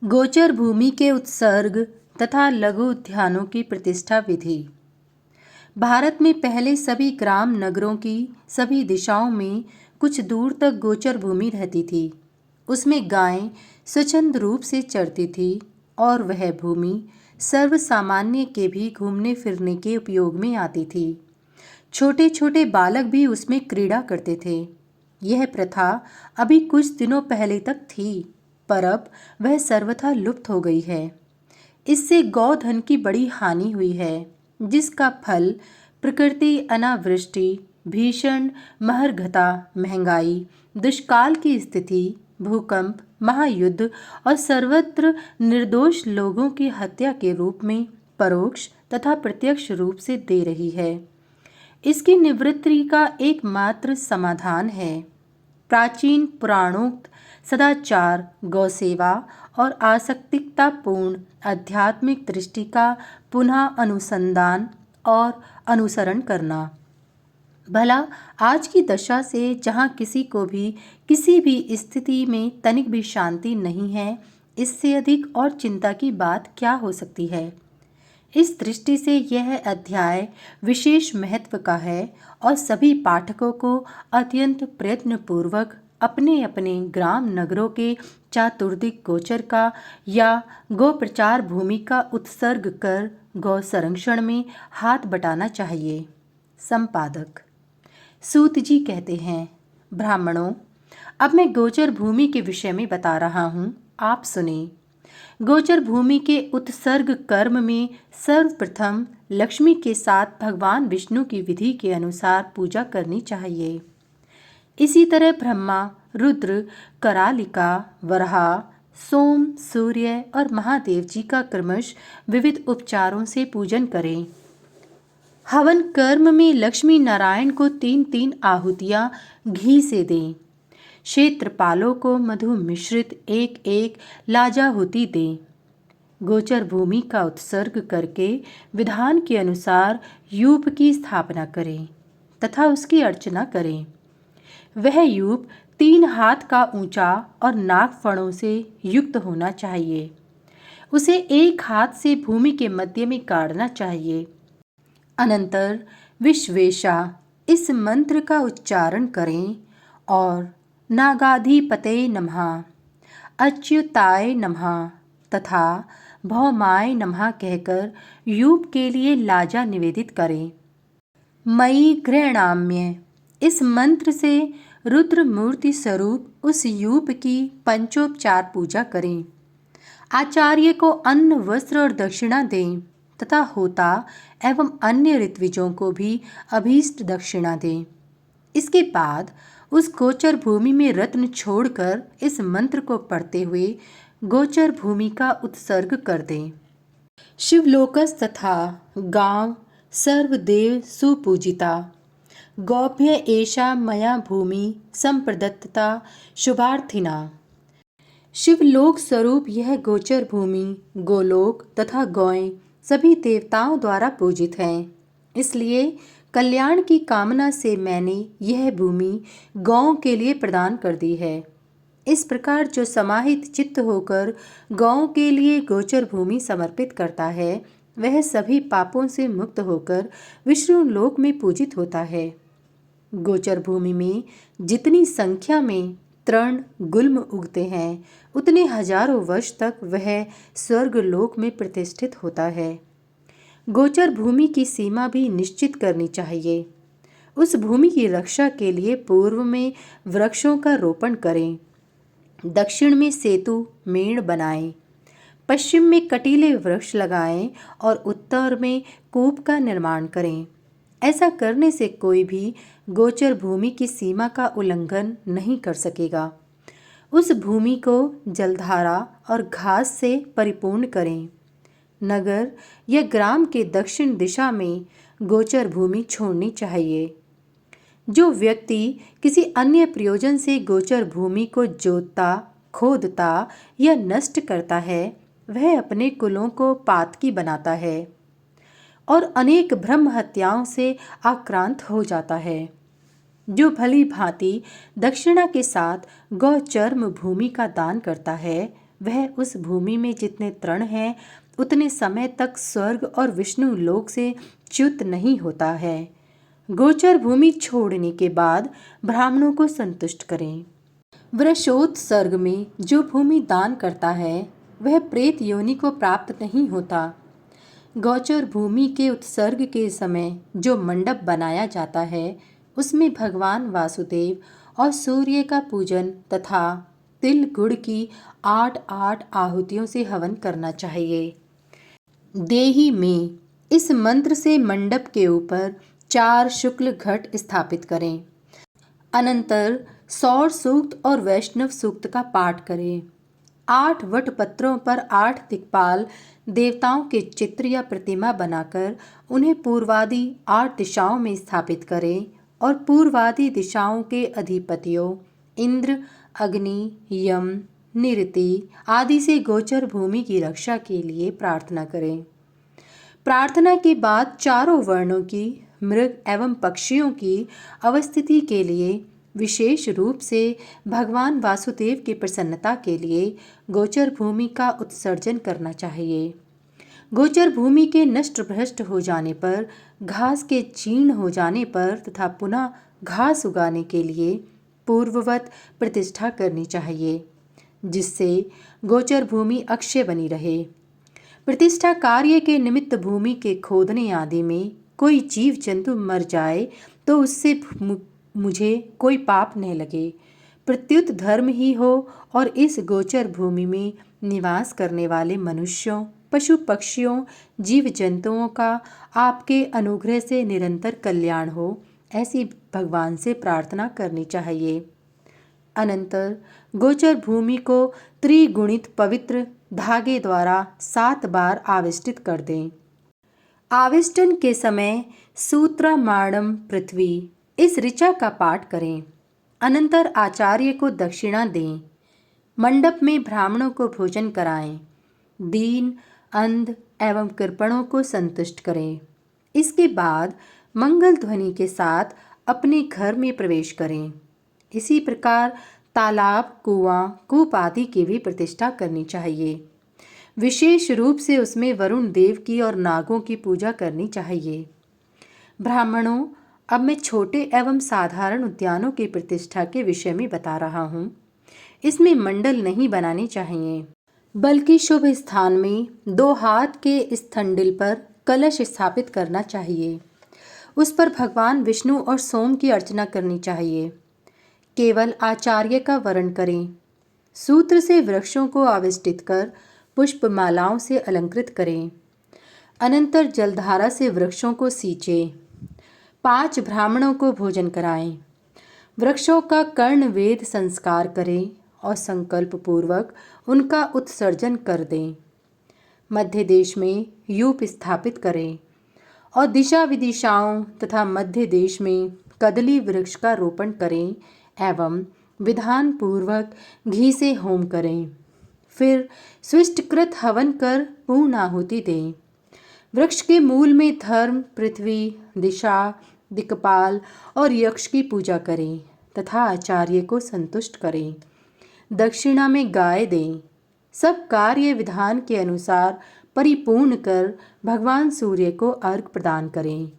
गोचर भूमि के उत्सर्ग तथा लघु उद्यानों की प्रतिष्ठा विधि। भारत में पहले सभी ग्राम नगरों की सभी दिशाओं में कुछ दूर तक गोचर भूमि रहती थी। उसमें गायें स्वच्छंद रूप से चरती थी और वह भूमि सर्वसामान्य के भी घूमने फिरने के उपयोग में आती थी। छोटे छोटे बालक भी उसमें क्रीड़ा करते थे। यह प्रथा अभी कुछ दिनों पहले तक थी, पर अब वह सर्वथा लुप्त हो गई है। इससे गौधन की बड़ी हानि हुई है, जिसका फल प्रकृति अनावृष्टि, भीषण महर्घता, महंगाई, दुष्काल की स्थिति, भूकंप, महायुद्ध और सर्वत्र निर्दोष लोगों की हत्या के रूप में परोक्ष तथा प्रत्यक्ष रूप से दे रही है। इसकी निवृत्ति का एकमात्र समाधान है प्राचीन पुराणोक्त सदाचार, गौसेवा और आसक्तिकतापूर्ण आध्यात्मिक दृष्टि का पुनः अनुसंधान और अनुसरण करना। भला आज की दशा से जहाँ किसी को भी किसी भी स्थिति में तनिक भी शांति नहीं है, इससे अधिक और चिंता की बात क्या हो सकती है। इस दृष्टि से यह अध्याय विशेष महत्व का है और सभी पाठकों को अत्यंत प्रयत्नपूर्वक अपने अपने ग्राम नगरों के चातुर्दिक गोचर का या गो प्रचार भूमि का उत्सर्ग कर गौ संरक्षण में हाथ बटाना चाहिए। संपादक सूत जी कहते हैं, ब्राह्मणों, अब मैं गोचर भूमि के विषय में बता रहा हूँ, आप सुने। गोचर भूमि के उत्सर्ग कर्म में सर्वप्रथम लक्ष्मी के साथ भगवान विष्णु की विधि के अनुसार पूजा करनी चाहिए। इसी तरह ब्रह्मा, रुद्र, करालिका, वराह, सोम, सूर्य और महादेव जी का क्रमश विविध उपचारों से पूजन करें। हवन कर्म में लक्ष्मी नारायण को 3-3 आहुतियाँ घी से दें। क्षेत्रपालों को मधु मिश्रित 1-1 लाजाहुति दें। गोचर भूमि का उत्सर्ग करके विधान के अनुसार यूप की स्थापना करें तथा उसकी अर्चना करें। वह यूप 3 हाथ का ऊंचा और नाग फणों से युक्त होना चाहिए। उसे एक हाथ से भूमि के मध्य में गाड़ना चाहिए। अनंतर विश्वेशा इस मंत्र का उच्चारण करें और नागाधिपतये नमः, अच्युताय नमः तथा भौमाय नमः कहकर यूप के लिए लाजा निवेदित करें। मयि गृह्णाम्य इस मंत्र से रुद्र मूर्ति स्वरूप उस यूप की पंचोपचार पूजा करें। आचार्य को अन्न, वस्त्र और दक्षिणा दें तथा होता एवं अन्य ऋत्विजों को भी अभीष्ट दक्षिणा दें। इसके बाद उस गोचर भूमि में रत्न छोड़कर इस मंत्र को पढ़ते हुए गोचर भूमि का उत्सर्ग कर दें। शिवलोकस तथा गांव सर्वदेव सुपूजिता, गौभ्य एषा मया भूमि संप्रदत्ता शुभार्थिना। शिवलोक स्वरूप यह गोचर भूमि, गोलोक तथा गौएं सभी देवताओं द्वारा पूजित हैं। इसलिए कल्याण की कामना से मैंने यह भूमि गौओं के लिए प्रदान कर दी है। इस प्रकार जो समाहित चित्त होकर गौओं के लिए गोचर भूमि समर्पित करता है, वह सभी पापों से मुक्त होकर विष्णु लोक में पूजित होता है। गोचर भूमि में जितनी संख्या में तृण गुल्म उगते हैं, उतने हजारों वर्ष तक वह स्वर्ग लोक में प्रतिष्ठित होता है। गोचर भूमि की सीमा भी निश्चित करनी चाहिए। उस भूमि की रक्षा के लिए पूर्व में वृक्षों का रोपण करें, दक्षिण में सेतु मेड़ बनाएं, पश्चिम में कटीले वृक्ष लगाएं और उत्तर में कूप का निर्माण करें। ऐसा करने से कोई भी गोचर भूमि की सीमा का उल्लंघन नहीं कर सकेगा। उस भूमि को जलधारा और घास से परिपूर्ण करें। नगर या ग्राम के दक्षिण दिशा में गोचर भूमि छोड़नी चाहिए। जो व्यक्ति किसी अन्य प्रयोजन से गोचर भूमि को जोतता, खोदता या नष्ट करता है, वह अपने कुलों को पातकी बनाता है और अनेक ब्रह्म हत्याओं से आक्रांत हो जाता है। जो भली भांति दक्षिणा के साथ गौ चर्म भूमि का दान करता है, वह उस भूमि में जितने तृण हैं उतने समय तक स्वर्ग और विष्णु लोक से च्युत नहीं होता है। गोचर भूमि छोड़ने के बाद ब्राह्मणों को संतुष्ट करें। वृषोत्सर्ग में जो भूमि दान करता है वह प्रेत योनि को प्राप्त नहीं होता। गोचर भूमि के उत्सर्ग के समय जो मंडप बनाया जाता है उसमें भगवान वासुदेव और सूर्य का पूजन तथा तिल गुड़ की 8-8 आहुतियों से हवन करना चाहिए। देही में इस मंत्र से मंडप के ऊपर 4 शुक्ल घट स्थापित करें। अनंतर सौर सूक्त और वैष्णव सूक्त का पाठ करें। 8 वट पत्रों पर 8 दिक्पाल देवताओं के चित्र या प्रतिमा बनाकर उन्हें पूर्वादि 8 दिशाओं में स्थापित करें और पूर्वादि दिशाओं के अधिपतियों इंद्र, अग्नि, यम, निरति आदि से गोचर भूमि की रक्षा के लिए प्रार्थना करें। प्रार्थना के बाद चारों वर्णों की मृग एवं पक्षियों की अवस्थिति के लिए विशेष रूप से भगवान वासुदेव की प्रसन्नता के लिए गोचर भूमि का उत्सर्जन करना चाहिए। गोचर भूमि के नष्ट भ्रष्ट हो जाने पर, घास के चीर्ण हो जाने पर तथा पुनः घास उगाने के लिए पूर्ववत प्रतिष्ठा करनी चाहिए, जिससे गोचर भूमि अक्षय बनी रहे। प्रतिष्ठा कार्य के निमित्त भूमि के खोदने आदि में कोई जीव जंतु मर जाए तो उससे मुझे कोई पाप न लगे, प्रत्युत धर्म ही हो और इस गोचर भूमि में निवास करने वाले मनुष्यों, पशु पक्षियों, जीव जंतुओं का आपके अनुग्रह से निरंतर कल्याण हो, ऐसी भगवान से प्रार्थना करनी चाहिए। अनंतर गोचर भूमि को त्रिगुणित पवित्र धागे द्वारा 7 बार आविष्टित कर दें। आविष्टन के समय सूत्रमाणम पृथ्वी इस ऋचा का पाठ करें। अनंतर आचार्य को दक्षिणा दें। मंडप में ब्राह्मणों को भोजन कराएं। दीन, अंध एवं कृपणों को संतुष्ट करें। इसके बाद मंगल ध्वनि के साथ अपने घर में प्रवेश करें। इसी प्रकार तालाब, कुआं, कूप आदि की भी प्रतिष्ठा करनी चाहिए। विशेष रूप से उसमें वरुण देव की और नागों की पूजा करनी चाहिए। ब्राह्मणों, अब मैं छोटे एवं साधारण उद्यानों की प्रतिष्ठा के विषय में बता रहा हूँ। इसमें मंडल नहीं बनाने चाहिए, बल्कि शुभ स्थान में 2 हाथ के स्थंडिल पर कलश स्थापित करना चाहिए। उस पर भगवान विष्णु और सोम की अर्चना करनी चाहिए। केवल आचार्य का वरण करें। सूत्र से वृक्षों को आविष्टित कर पुष्पमालाओं से अलंकृत करें। अनंतर जलधारा से वृक्षों को सींचें। 5 ब्राह्मणों को भोजन कराएं। वृक्षों का कर्णवेद संस्कार करें और संकल्प पूर्वक उनका उत्सर्जन कर दें। मध्य देश में यूप स्थापित करें और दिशा विदिशाओं तथा मध्य देश में कदली वृक्ष का रोपण करें एवं विधान पूर्वक घी से होम करें। फिर स्विष्टकृत हवन कर पूर्ण आहुति दें। वृक्ष के मूल में धर्म, पृथ्वी, दिशा, दिक्पाल और यक्ष की पूजा करें तथा आचार्य को संतुष्ट करें। दक्षिणा में गाय दें। सब कार्य विधान के अनुसार परिपूर्ण कर भगवान सूर्य को अर्घ प्रदान करें।